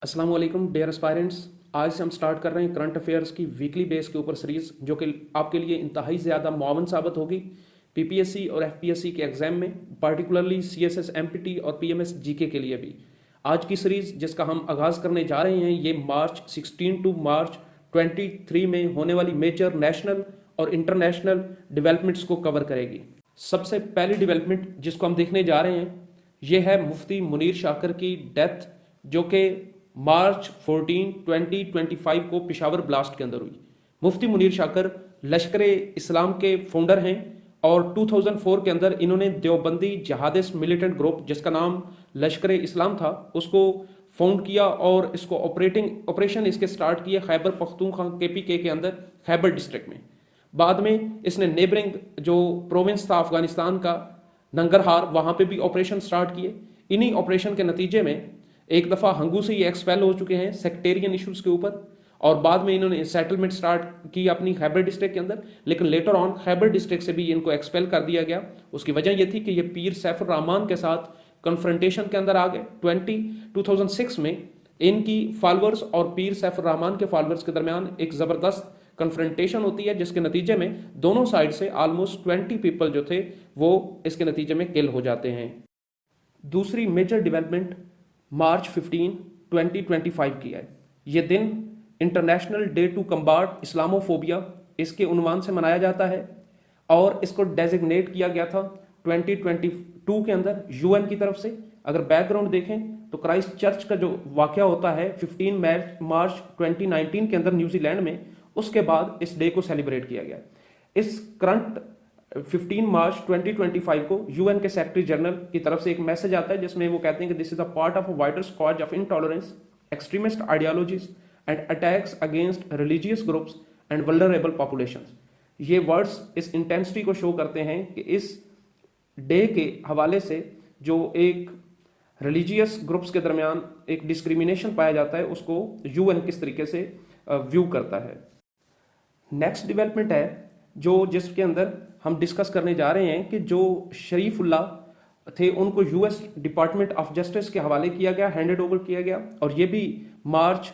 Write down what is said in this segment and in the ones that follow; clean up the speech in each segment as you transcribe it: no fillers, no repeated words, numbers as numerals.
अस्सलाम वालेकुम dear aspirants. आज से हम स्टार्ट कर रहे हैं करंट अफेयर्स की वीकली बेस के ऊपर सीरीज़, जो कि आपके लिए इंतहाई ज़्यादा मुआवन साबित होगी पीपीएससी और एफपीएससी के एग्जाम में, पार्टिकुलरली सीएसएस एमपीटी और पीएमएस जीके के लिए भी। आज की सीरीज़ जिसका हम आगाज़ करने जा रहे हैं, ये मार्च 16 टू मार्च 23 में होने वाली मेजर नेशनल और इंटरनेशनल डेवलपमेंट्स को कवर करेगी। सबसे पहली डेवलपमेंट जिसको हम देखने जा रहे हैं, ये है मुफ्ती मुनीर शाकर की डेथ, जो कि मार्च 14, 2025 को पेशावर ब्लास्ट के अंदर हुई। मुफ्ती मुनीर शाकर लश्कर इस्लाम के फाउंडर हैं और 2004 के अंदर इन्होंने देवबंदी जहादिस्ट मिलिटेंट ग्रुप, जिसका नाम लश्कर इस्लाम था, उसको फाउंड किया और इसको ऑपरेशन इसके स्टार्ट किए खैबर पख्तूनख्वा केपीके के अंदर खैबर डिस्ट्रिक्ट में। बाद में इसने नेबरिंग जो प्रोविंस था अफगानिस्तान का, नंगरहार, वहाँ पे भी ऑपरेशन स्टार्ट किए। इन्हीं ऑपरेशन के नतीजे में एक दफ़ा हंगू से ये एक्सपेल हो चुके हैं सेक्टेरियन इश्यूज़ के ऊपर, और बाद में इन्होंने सेटलमेंट स्टार्ट की अपनी खैबर डिस्ट्रिक्ट के अंदर, लेकिन लेटर ऑन खैबर डिस्ट्रिक्ट से भी इनको एक्सपेल कर दिया गया। उसकी वजह यह थी कि ये पीर सैफुर रहमान के साथ कन्फ्रंटेशन के अंदर आ गए। 2006 में इनकी फॉलोअर्स और पीर सैफुर रहमान के फॉलोअर्स के दरमियान एक ज़बरदस्त कन्फ्रंटेशन होती है, जिसके नतीजे में दोनों साइड से ऑलमोस्ट 20 पीपल जो थे वो इसके नतीजे में किल हो जाते हैं। दूसरी मेजर डेवलपमेंट मार्च 15, 2025 की है। ये दिन international day to combat Islamophobia इसके उन्वान से मनाया जाता है और इसको डेजिग्नेट किया गया था 2022 के अंदर यूएन की तरफ से। अगर बैकग्राउंड देखें तो क्राइस्ट चर्च का जो वाकया होता है 15 मार्च 2019 के अंदर न्यूजीलैंड में, उसके बाद इस डे को सेलिब्रेट किया गया। इस करंट 15 मार्च 2025 को यूएन के सेक्रेटरी जनरल की तरफ से एक मैसेज आता है, जिसमें वो कहते हैं कि this is a part of a wider squad of intolerance, extremist ideologies and attacks against religious groups and vulnerable populations. ये वर्ड्स इस इंटेंसिटी को शो करते हैं कि इस डे के हवाले से जो एक रिलीजियस ग्रुप्स के दरमियान एक डिस्क्रिमिनेशन पाया जाता है, उसको यूएन किस तरीके से व्यू करता है। नेक्स्ट डेवलपमेंट है जो जिसके अंदर हम डिस्कस करने जा रहे हैं कि जो शरीफुल्लाह थे उनको यूएस डिपार्टमेंट ऑफ जस्टिस के हवाले किया गया, हैंडेड ओवर किया गया, और ये भी मार्च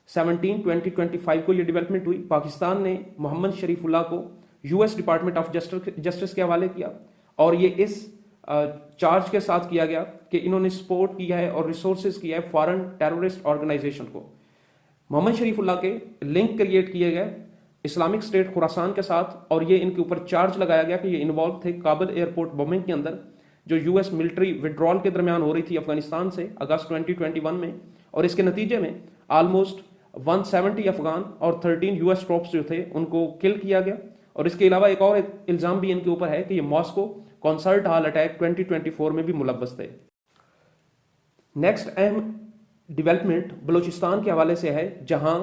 17, 2025 को ये डेवलपमेंट हुई। पाकिस्तान ने मोहम्मद शरीफुल्लाह को यूएस डिपार्टमेंट ऑफ जस्टिस के हवाले किया, और ये इस चार्ज के साथ किया गया कि इन्होंने सपोर्ट किया है और रिसोर्सेज किया है फॉरेन टेररिस्ट ऑर्गेनाइजेशन को। मोहम्मद शरीफुल्लाह के लिंक क्रिएट किए गए इस्लामिक स्टेट खुरासान के साथ, और ये इनके ऊपर चार्ज लगाया गया कि ये इन्वॉल्व थे काबुल एयरपोर्ट बॉम्बिंग के अंदर, जो यूएस मिलिट्री विड्रॉल के दरमियान हो रही थी अफगानिस्तान से अगस्त 2021 में, और इसके नतीजे में ऑलमोस्ट 170 अफगान और 13 यूएस ट्रॉप्स जो थे उनको किल किया गया। और इसके अलावा एक और इल्ज़ाम भी इनके ऊपर है कि ये मॉस्को कॉन्सर्ट हॉल अटैक 2024 में भी मुलव्वस थे। नेक्स्ट अहम डेवलपमेंट बलूचिस्तान के हवाले से है, जहां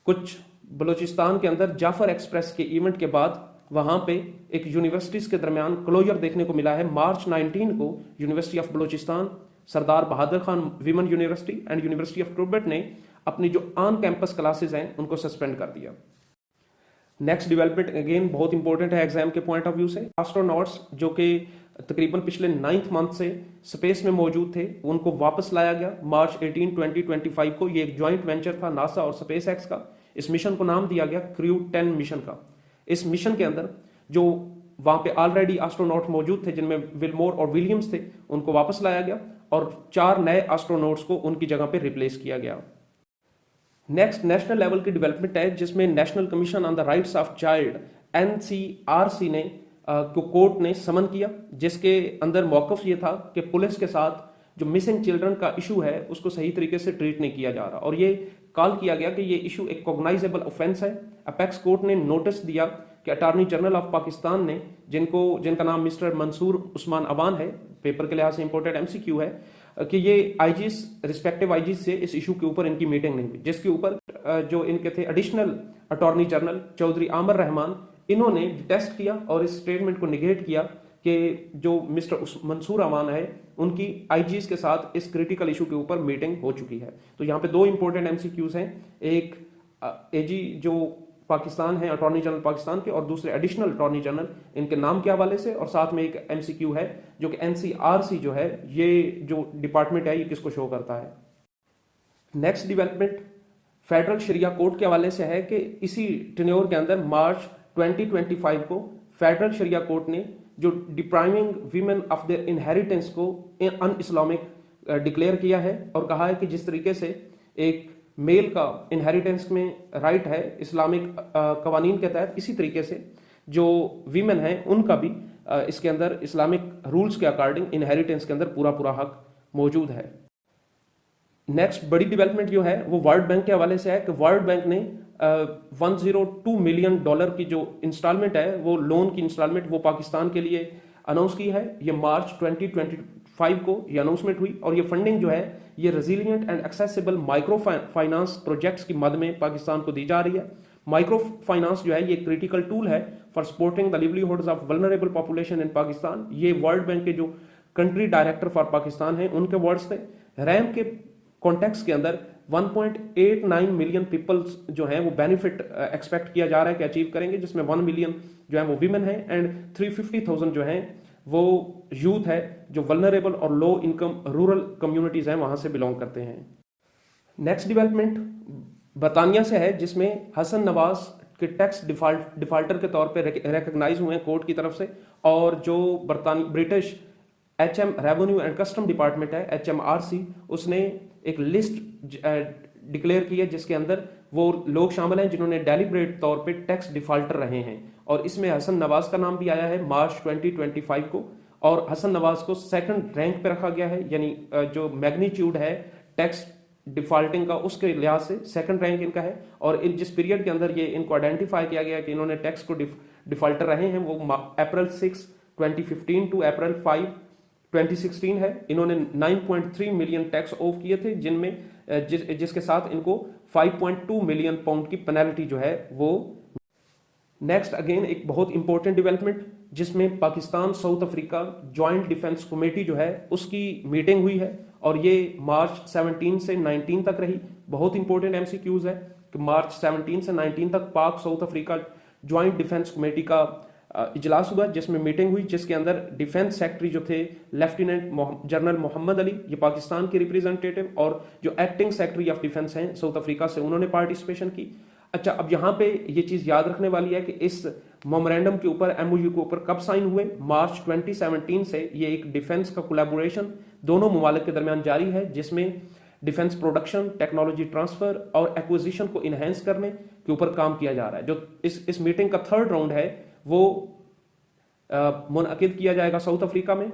कुछ बलूचिस्तान के अंदर जाफर एक्सप्रेस के इवेंट के बाद वहां पे एक यूनिवर्सिटीज के दरमियान क्लोजर देखने को मिला है। मार्च 19 को university of Balochistan, Sardar Bahadur Khan women university and university of tribute ने अपनी जो ऑन कैंपस क्लासेज हैं उनको सस्पेंड कर दिया। नेक्स्ट डेवलपमेंट अगेन बहुत इंपॉर्टेंट है एग्जाम के पॉइंट ऑफ व्यू से। एस्ट्रोनॉट्स जो कि तकरीबन पिछले 9th मंथ से स्पेस में मौजूद थे, उनको वापस लाया गया मार्च 18, 2025 को। ये एक ज्वाइंट वेंचर था नासा और स्पेस एक्स का। इस मिशन को नाम दिया गया क्रू 10 मिशन का। इस मिशन के अंदर जो वहां पे ऑलरेडी एस्ट्रोनॉट मौजूद थे, जिनमें विलमोर और विलियम्स थे, उनको वापस लाया गया और 4 नए एस्ट्रोनॉट्स को उनकी जगह पे रिप्लेस किया गया। नेक्स्ट नेशनल लेवल की डेवलपमेंट है, जिसमें national commission on the rights of child NCRC ने को कोर्ट ने समन किया, जिसके अंदर मौकफ ये था कि पुलिस के साथ जो मिसिंग चिल्ड्रन का इशू है उसको सही तरीके से ट्रीट नहीं किया जा रहा, और ये कॉल किया गया कि ये इशू एक कॉग्नाइजेबल ऑफेंस है। अपेक्स कोर्ट ने नोटिस दिया कि अटॉर्नी जनरल ऑफ पाकिस्तान ने, जिनका नाम मिस्टर मंसूर उस्मान अवान है, पेपर के लिहाज से इंपॉर्टेंट एमसीक्यू है, कि ये आईजीस रिस्पेक्टिव आईजीस से इस इशू के ऊपर इनकी मीटिंग नहीं हुई, जिसके ऊपर जो इनके थे additional attorney general Chaudhry Aamir Rehman, इन्होंने टेस्ट किया और इस स्टेटमेंट को निगेट किया कि जो मिस्टर मंसूर अवान है उनकी आईजीएस के साथ इस क्रिटिकल इशू के ऊपर मीटिंग हो चुकी है। तो यहाँ पे 2 इंपॉर्टेंट एमसीक्यूज हैं, एक एजी जो पाकिस्तान है अटॉर्नी जनरल पाकिस्तान के, और दूसरे एडिशनल अटॉर्नी जनरल इनके नाम के हवाले से, और साथ में एक एमसीक्यू है जो कि एनसीआरसी जो है, ये जो डिपार्टमेंट है ये किसको शो करता है। नेक्स्ट डेवलपमेंट फेडरल शरिया कोर्ट के हवाले से है कि इसी टेन्योर के अंदर मार्च 2025 को फेडरल शरिया कोर्ट ने जो depriving women of their inheritance को अन इस्लामिक डिक्लेयर किया है और कहा है कि जिस तरीके से एक मेल का इनहेरिटेंस में राइट है इस्लामिक कवानीन के तहत, इसी तरीके से जो वीमेन हैं उनका भी इसके अंदर इस्लामिक रूल्स के अकॉर्डिंग इनहेरिटेंस के अंदर पूरा पूरा हक मौजूद है। नेक्स्ट बड़ी डेवलपमेंट जो है वो वर्ल्ड बैंक के हवाले से है कि वर्ल्ड बैंक ने 102 मिलियन डॉलर की जो इंस्टॉलमेंट है वो लोन की इंस्टॉलमेंट वो पाकिस्तान के लिए अनाउंस की है। ये मार्च 2025 को ये अनाउंसमेंट हुई और ये फंडिंग जो है ये resilient and accessible micro finance projects की मद में पाकिस्तान को दी जा रही है। माइक्रो फाइनेंस जो है ये क्रिटिकल टूल है for supporting the livelihoods of vulnerable population in Pakistan. ये वर्ल्ड बैंक के जो कंट्री डायरेक्टर फॉर पाकिस्तान है उनके वर्ड्स थे। रैम के कॉन्टेक्स्ट के अंदर 1.89 मिलियन पीपल्स जो हैं वो बेनिफिट एक्सपेक्ट किया जा रहा है कि अचीव करेंगे, जिसमें 1 मिलियन जो है वो वीमेन है एंड 350,000 जो हैं वो यूथ है जो वल्नरेबल और लो इनकम रूरल कम्युनिटीज हैं वहां से बिलोंग करते हैं। नेक्स्ट डेवलपमेंट बरतानिया से है जिसमें हसन नवाज के टैक्स डिफाल्टर के तौर पे रिकग्नाइज हुए हैं कोर्ट की तरफ से और जो British HM revenue and custom department है HMRC उसने एक लिस्ट डिक्लेयर की है जिसके अंदर वो लोग शामिल हैं जिन्होंने डेलिब्रेट तौर पे टैक्स डिफाल्टर रहे हैं और इसमें हसन नवाज का नाम भी आया है मार्च 2025 को और हसन नवाज को सेकंड रैंक पे रखा गया है, यानी जो मैग्नीट्यूड है टैक्स डिफॉल्टिंग का उसके लिहाज से सेकंड रैंक इनका है और जिस पीरियड के अंदर ये इनको आइडेंटिफाई किया गया कि इन्होंने टैक्स को डिफॉल्टर रहे हैं वो अप्रैल 6 2015 टू अप्रैल 5 2016 है। इन्होंने 9.3 मिलियन टैक्स ऑफ किए थे जिनमें जिसके साथ इनको 5.2 मिलियन पाउंड की पेनल्टी जो है वो। नेक्स्ट अगेन एक बहुत इंपॉर्टेंट डेवलपमेंट जिसमें Pakistan south Africa joint defence committee जो है उसकी मीटिंग हुई है और ये मार्च 17 से 19 तक रही। बहुत इंपॉर्टेंट MCQs है कि मार्च 17 से 19 तक पाक south Africa joint defence committee का इजलास हुआ जिसमें मीटिंग हुई जिसके अंदर डिफेंस सेक्रेटरी जो थे लेफ्टिनेंट जनरल मोहम्मद अली ये पाकिस्तान के रिप्रेजेंटेटिव और जो एक्टिंग सेक्रेटरी ऑफ डिफेंस हैं साउथ अफ्रीका से उन्होंने पार्टिसिपेशन की। अच्छा, अब यहाँ पे ये चीज याद रखने वाली है कि इस मेमोरेंडम के ऊपर MOU के ऊपर कब साइन हुए, मार्च 2017 से ये एक डिफेंस का कोलैबोरेशन दोनों ममालिक के दरमियान जारी है जिसमें डिफेंस प्रोडक्शन टेक्नोलॉजी ट्रांसफर और एक्विजिशन को इनहेंस करने के ऊपर काम किया जा रहा है। जो इस मीटिंग का थर्ड राउंड है वो मुनअकिद किया जाएगा साउथ अफ्रीका में।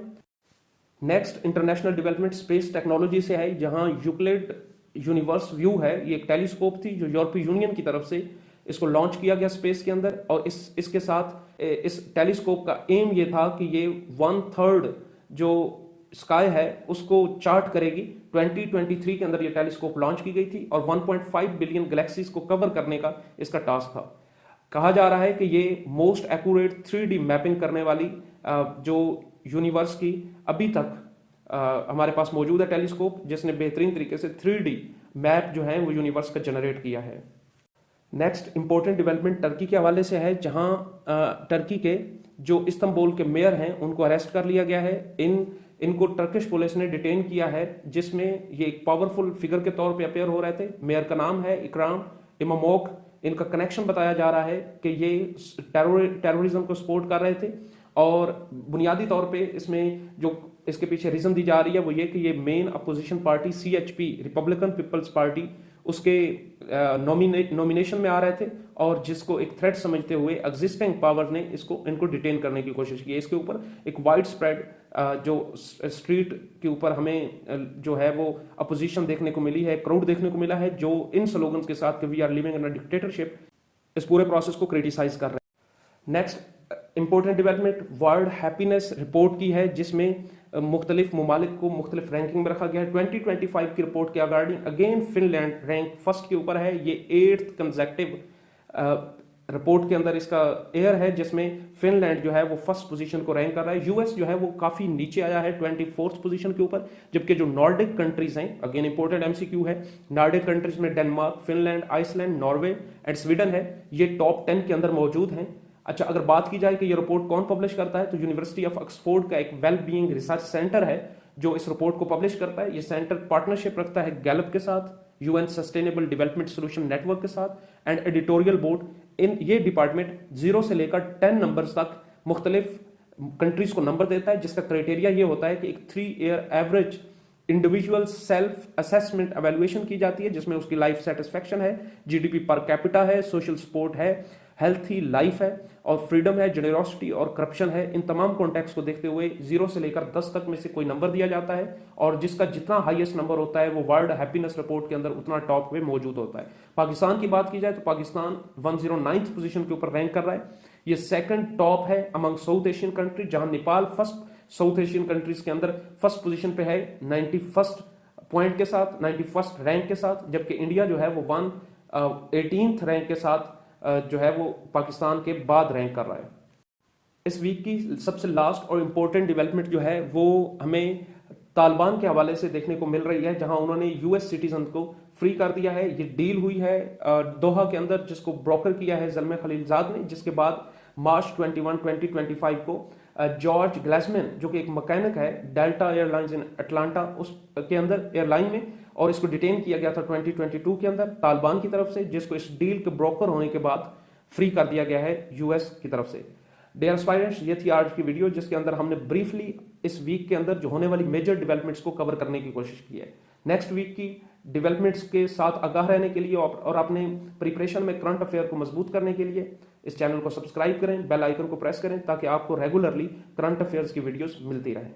Next international development space technology से है जहां यूक्लिड यूनिवर्स व्यू है, ये एक टेलीस्कोप थी जो यूरोपीय यूनियन की तरफ से इसको लॉन्च किया गया स्पेस के अंदर और इसके साथ इस टेलीस्कोप का एम ये था कि ये 1/3 जो स्काई है उसको चार्ट करेगी। 2023 के अंदर ये टेलीस्कोप लॉन्च की गई थी और 1.5 बिलियन गैलेक्सीज को कवर करने का इसका टास्क था। कहा जा रहा है कि ये मोस्ट एक्यूरेट 3D मैपिंग करने वाली जो यूनिवर्स की अभी तक हमारे पास मौजूद है टेलीस्कोप जिसने बेहतरीन तरीके से 3D मैप जो है वो यूनिवर्स का जनरेट किया है। नेक्स्ट इंपॉर्टेंट डेवलपमेंट टर्की के हवाले से है जहां टर्की के जो इस्तांबुल के मेयर हैं उनको अरेस्ट कर लिया गया है। इनको टर्किश पुलिस ने डिटेन किया है जिसमें ये एक पावरफुल फिगर के तौर पे अपेयर हो रहे थे। मेयर का नाम है इकराम इमामोग। इनका कनेक्शन बताया जा रहा है कि ये टेररिज्म को सपोर्ट कर रहे थे और बुनियादी तौर पे इसमें जो इसके पीछे रीजन दी जा रही है वो ये कि ये main opposition party CHP Republican People's Party उसके नॉमिनेशन में आ रहे थे और जिसको एक थ्रेट समझते हुए एग्जिस्टिंग पावर ने इनको डिटेन करने की कोशिश की। इसके ऊपर एक वाइड स्प्रेड जो स्ट्रीट के ऊपर हमें जो है वो अपोजिशन देखने को मिली है, क्राउड देखने को मिला है जो इन स्लोगन्स के साथ कि we are living in a dictatorship इस पूरे प्रोसेस को क्रिटिसाइज कर रहे हैं। Next important development world happiness report की है जिसमें मुख्तलिफ ममालिक को मुख्तलिफ रैंकिंग में रखा गया है। 2025 की रिपोर्ट के according again Finland rank first के ऊपर है। ये 8th कंसेक्टिव रिपोर्ट के अंदर इसका एयर है जिसमें फिनलैंड जो है वो फर्स्ट पोजीशन को रैंक कर रहा है। यूएस जो है वो काफी नीचे आया है 24th पोजीशन के ऊपर, जबकि जो नॉर्डिक कंट्रीज हैं अगेन इंपॉर्टेंट MCQ है, नॉर्डिक कंट्रीज में Denmark, Finland, Iceland, Norway and Sweden है, ये टॉप 10 के अंदर मौजूद हैं। अच्छा, अगर बात की जाए कि ये रिपोर्ट कौन पब्लिश करता है तो यूनिवर्सिटी ऑफ ऑक्सफोर्ड का एक वेल बीइंग रिसर्च सेंटर है जो इस रिपोर्ट को पब्लिश करता है। ये सेंटर पार्टनरशिप रखता है गैलप के साथ, UN sustainable development solution network के साथ एंड एडिटोरियल बोर्ड। इन ये डिपार्टमेंट 0 से लेकर 10 नंबर्स तक मुख्तलिफ कंट्रीज को नंबर देता है, जिसका क्राइटेरिया ये होता है कि एक 3 year average individual self assessment evaluation की जाती है, जिसमें उसकी लाइफ सेटिस्फेक्शन है, जीडीपी पर कैपिटा है, सोशल सपोर्ट है, हेल्थी लाइफ है और फ्रीडम है, जेनरोसिटी और करप्शन है। इन तमाम कॉन्टेक्स्ट को देखते हुए 0 से लेकर 10 तक में से कोई नंबर दिया जाता है और जिसका जितना हाईएस्ट नंबर होता है वो वर्ल्ड हैप्पीनेस रिपोर्ट के अंदर उतना टॉप पे मौजूद होता है। पाकिस्तान की बात की जाए तो पाकिस्तान 109th पोजीशन के ऊपर रैंक कर रहा है। ये सेकंड टॉप है अमंग साउथ एशियन कंट्री, जहां Nepal first south Asian countries के अंदर फर्स्ट पोजीशन पे है 91st पॉइंट के साथ, 91st रैंक के साथ, जबकि इंडिया जो है वो 118th रैंक के साथ जो है वो पाकिस्तान के बाद रैंक कर रहा है। इस वीक की सबसे लास्ट और इम्पोर्टेंट डेवलपमेंट जो है वो हमें तालिबान के हवाले से देखने को मिल रही है, जहां उन्होंने यूएस सिटीजन को फ्री कर दिया है। ये डील हुई है दोहा के अंदर, जिसको ब्रोकर किया है ज़ल्मे खलीलजाद ने, जिसके बाद मार्च 21, 2025 को जॉर्ज ग्लासमैन जो कि एक मैकेनिक है डेल्टा एयरलाइंस इन अटलांटा उस के अंदर एयरलाइन में, और इसको डिटेन किया गया था 2022 के अंदर तालिबान की तरफ से, जिसको इस डील के ब्रोकर होने के बाद फ्री कर दिया गया है यूएस की तरफ से। डियर एस्पायरेंट्स, ये थी आज की वीडियो जिसके अंदर हमने ब्रीफली इस वीक के अंदर जो होने वाली मेजर डेवलपमेंट्स को कवर करने की कोशिश की है। नेक्स्ट वीक की डेवलपमेंट्स के साथ आगाह रहने के लिए और अपने प्रिपरेशन में करंट अफेयर को मजबूत करने के लिए इस चैनल को सब्सक्राइब करें, बेल आइकन को प्रेस करें ताकि आपको रेगुलरली करंट अफेयर्स की वीडियोस मिलती रहें।